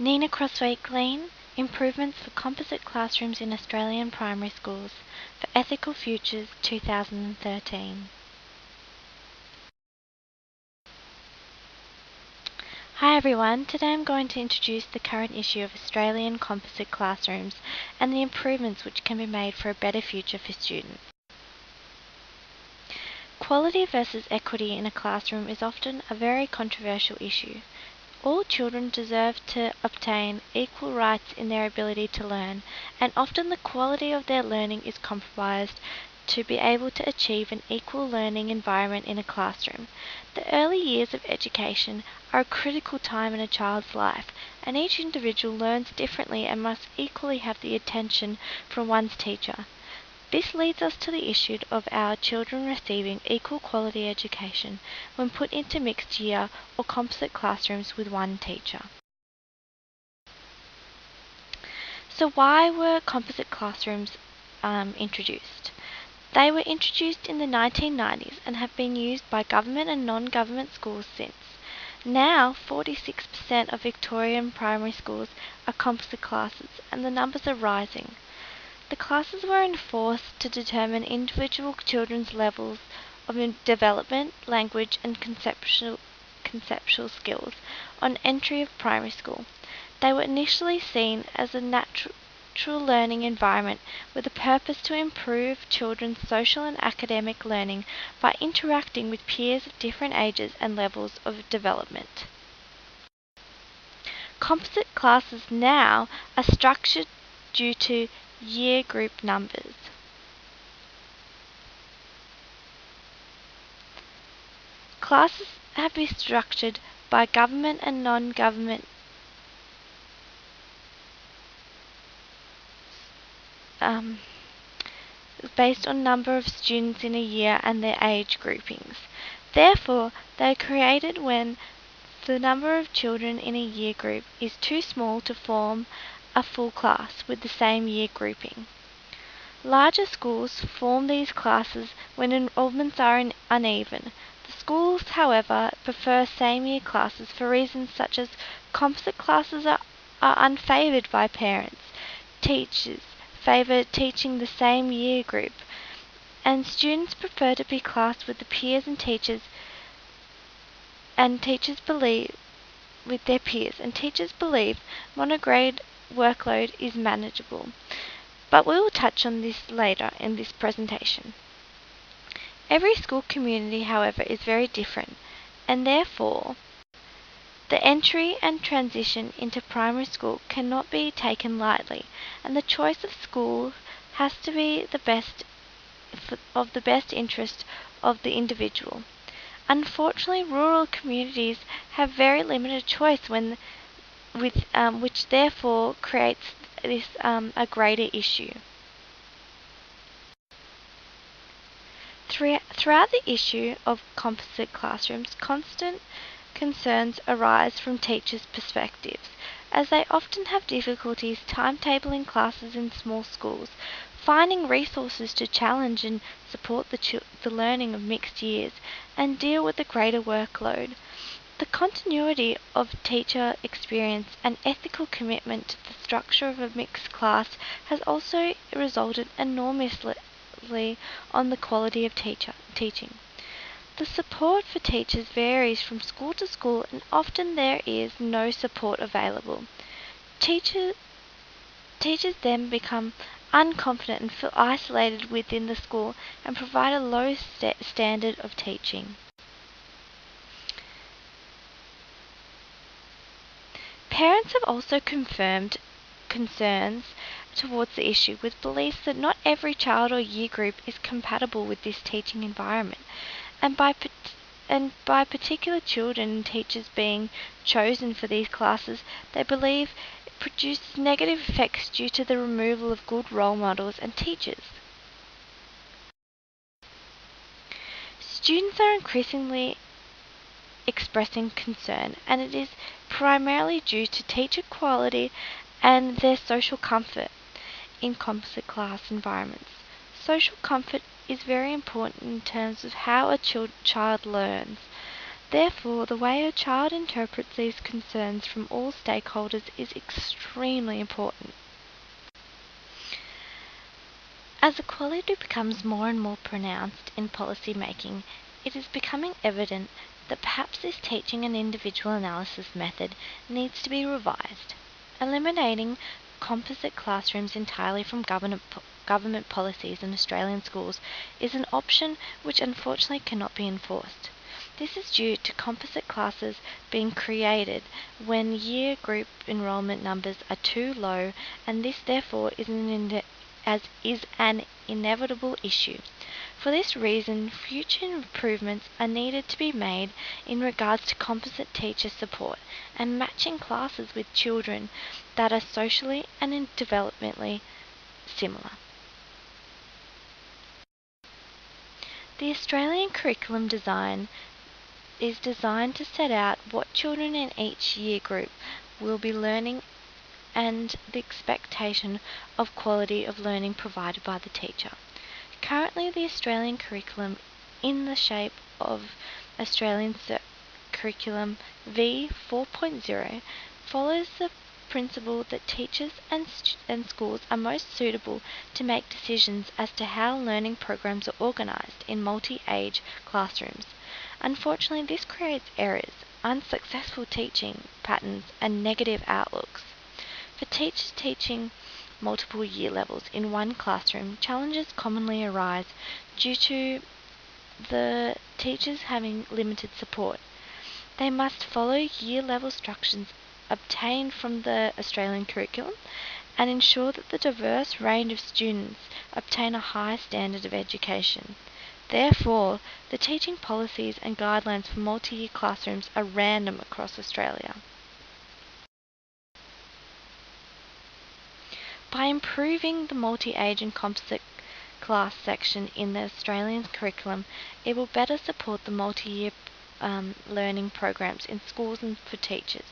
Nina Crossway-Glean, Improvements for Composite Classrooms in Australian Primary Schools for Ethical Futures 2013. Hi everyone, today I'm going to introduce the current issue of Australian composite classrooms and the improvements which can be made for a better future for students. Quality versus equity in a classroom is often a very controversial issue. All children deserve to obtain equal rights in their ability to learn, and often the quality of their learning is compromised to be able to achieve an equal learning environment in a classroom. The early years of education are a critical time in a child's life, and each individual learns differently and must equally have the attention from one's teacher. This leads us to the issue of our children receiving equal quality education when put into mixed year or composite classrooms with one teacher. So why were composite classrooms introduced? They were introduced in the 1990s and have been used by government and non-government schools since. Now, 46% of Victorian primary schools are composite classes, and the numbers are rising. The classes were enforced to determine individual children's levels of development, language and conceptual skills on entry of primary school. They were initially seen as a natural learning environment with a purpose to improve children's social and academic learning by interacting with peers of different ages and levels of development. Composite classes now are structured due to year group numbers. Classes have been structured by government and non-government based on number of students in a year and their age groupings. Therefore, they are created when the number of children in a year group is too small to form a full class with the same year grouping. Larger schools form these classes when enrollments are uneven. The schools, however, prefer same-year classes for reasons such as composite classes are unfavoured by parents. Teachers favour teaching the same year group, and students prefer to be classed with the peers and teachers believe monograde workload is manageable. But we will touch on this later in this presentation. Every school community, however, is very different, and therefore the entry and transition into primary school cannot be taken lightly, and the choice of school has to be the best interest of the individual. Unfortunately, rural communities have very limited choice which therefore creates this a greater issue. Throughout the issue of composite classrooms, constant concerns arise from teachers' perspectives, as they often have difficulties timetabling classes in small schools, finding resources to challenge and support the learning of mixed years, and deal with the greater workload. The continuity of teacher experience and ethical commitment to the structure of a mixed class has also resulted enormously on the quality of teaching. The support for teachers varies from school to school, and often there is no support available. Teachers then become unconfident and feel isolated within the school and provide a low standard of teaching. Parents have also confirmed concerns towards the issue, with beliefs that not every child or year group is compatible with this teaching environment, and by particular children and teachers being chosen for these classes, they believe it produces negative effects due to the removal of good role models and teachers. Students are increasingly expressing concern, and it is primarily due to teacher quality and their social comfort in composite class environments. Social comfort is very important in terms of how a child learns. Therefore, the way a child interprets these concerns from all stakeholders is extremely important. As equality becomes more and more pronounced in policy making, it is becoming evident that perhaps this teaching and individual analysis method needs to be revised. Eliminating composite classrooms entirely from government policies in Australian schools is an option which unfortunately cannot be enforced. This is due to composite classes being created when year group enrolment numbers are too low, and this therefore is an inevitable issue. For this reason, future improvements are needed to be made in regards to composite teacher support and matching classes with children that are socially and developmentally similar. The Australian curriculum design is designed to set out what children in each year group will be learning and the expectation of quality of learning provided by the teacher. Currently, the Australian curriculum, in the shape of Australian Curriculum V 4.0, follows the principle that teachers and schools are most suitable to make decisions as to how learning programs are organised in multi-age classrooms. Unfortunately, this creates errors, unsuccessful teaching patterns, and negative outlooks. For teachers teaching multiple year levels in one classroom, challenges commonly arise due to the teachers having limited support. They must follow year level structures obtained from the Australian curriculum and ensure that the diverse range of students obtain a high standard of education. Therefore, the teaching policies and guidelines for multi-year classrooms are random across Australia. By improving the multi-age and composite class section in the Australian curriculum, it will better support the multi-year learning programs in schools and for teachers.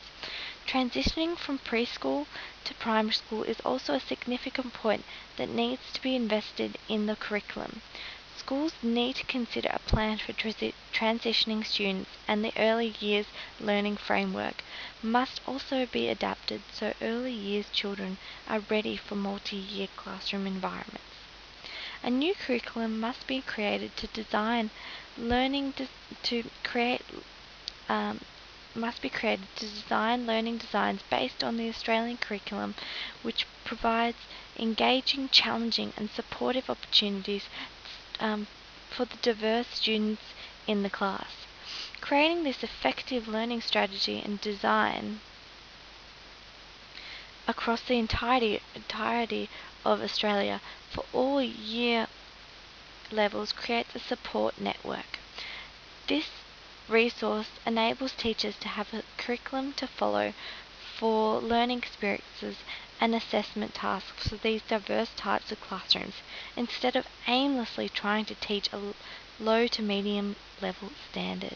Transitioning from preschool to primary school is also a significant point that needs to be invested in the curriculum. Schools need to consider a plan for transitioning students, and the early years learning framework must also be adapted so early years children are ready for multi-year classroom environments. A new curriculum must be created to design learning learning designs based on the Australian curriculum, which provides engaging, challenging, and supportive opportunities for the diverse students in the class. Creating this effective learning strategy and design across the entirety of Australia for all year levels creates a support network. This resource enables teachers to have a curriculum to follow for learning experiences and assessment tasks for these diverse types of classrooms, instead of aimlessly trying to teach a low to medium level standard.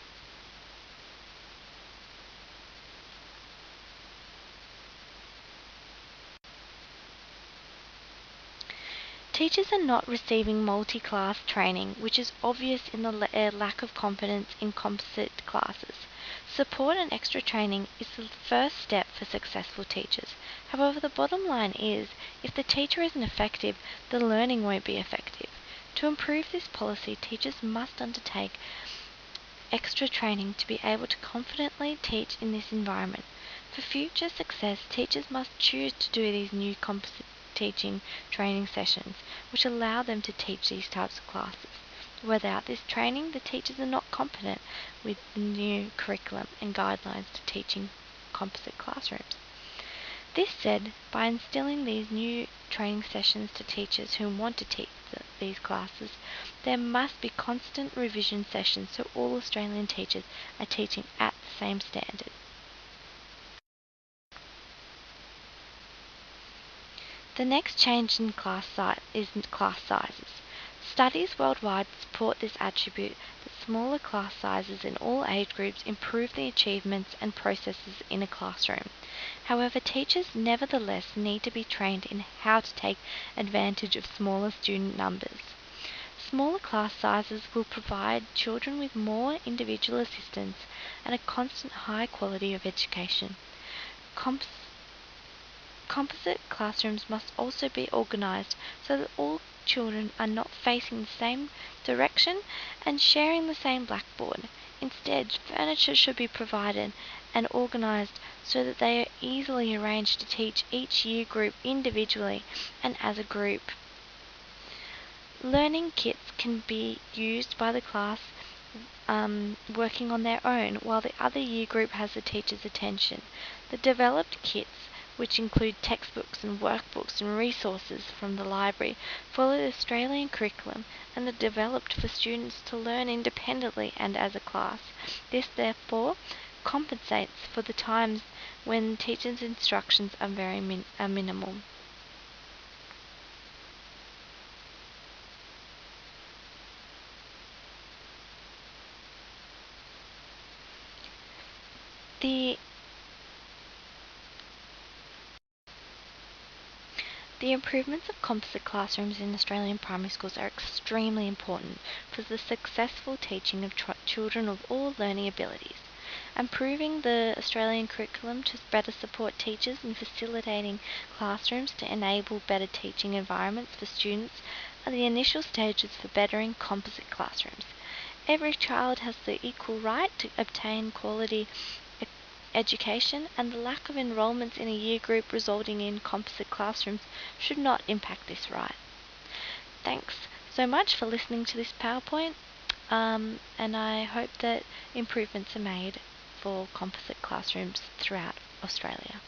Teachers are not receiving multi-class training, which is obvious in the lack of competence in composite classes. Support and extra training is the first step for successful teachers. However, the bottom line is, if the teacher isn't effective, the learning won't be effective. To improve this policy, teachers must undertake extra training to be able to confidently teach in this environment. For future success, teachers must choose to do these new composite teaching training sessions, which allow them to teach these types of classes. Without this training, the teachers are not competent with the new curriculum and guidelines to teaching composite classrooms. This said, by instilling these new training sessions to teachers who want to teach these classes, there must be constant revision sessions so all Australian teachers are teaching at the same standard. The next change in class sizes. Studies worldwide support this attribute that smaller class sizes in all age groups improve the achievements and processes in a classroom. However, teachers nevertheless need to be trained in how to take advantage of smaller student numbers. Smaller class sizes will provide children with more individual assistance and a constant high quality of education. Comp- Composite classrooms must also be organised so that all children are not facing the same direction and sharing the same blackboard. Instead, furniture should be provided and organised so that they are easily arranged to teach each year group individually and as a group. Learning kits can be used by the class working on their own while the other year group has the teacher's attention. The developed kits, which include textbooks and workbooks and resources from the library, follow the Australian curriculum and are developed for students to learn independently and as a class. This, therefore, compensates for the times when teachers' instructions are minimal. The The improvements of composite classrooms in Australian primary schools are extremely important for the successful teaching of children of all learning abilities. Improving the Australian curriculum to better support teachers and facilitating classrooms to enable better teaching environments for students are the initial stages for bettering composite classrooms. Every child has the equal right to obtain quality education, and the lack of enrolments in a year group resulting in composite classrooms should not impact this right. Thanks so much for listening to this PowerPoint, and I hope that improvements are made for composite classrooms throughout Australia.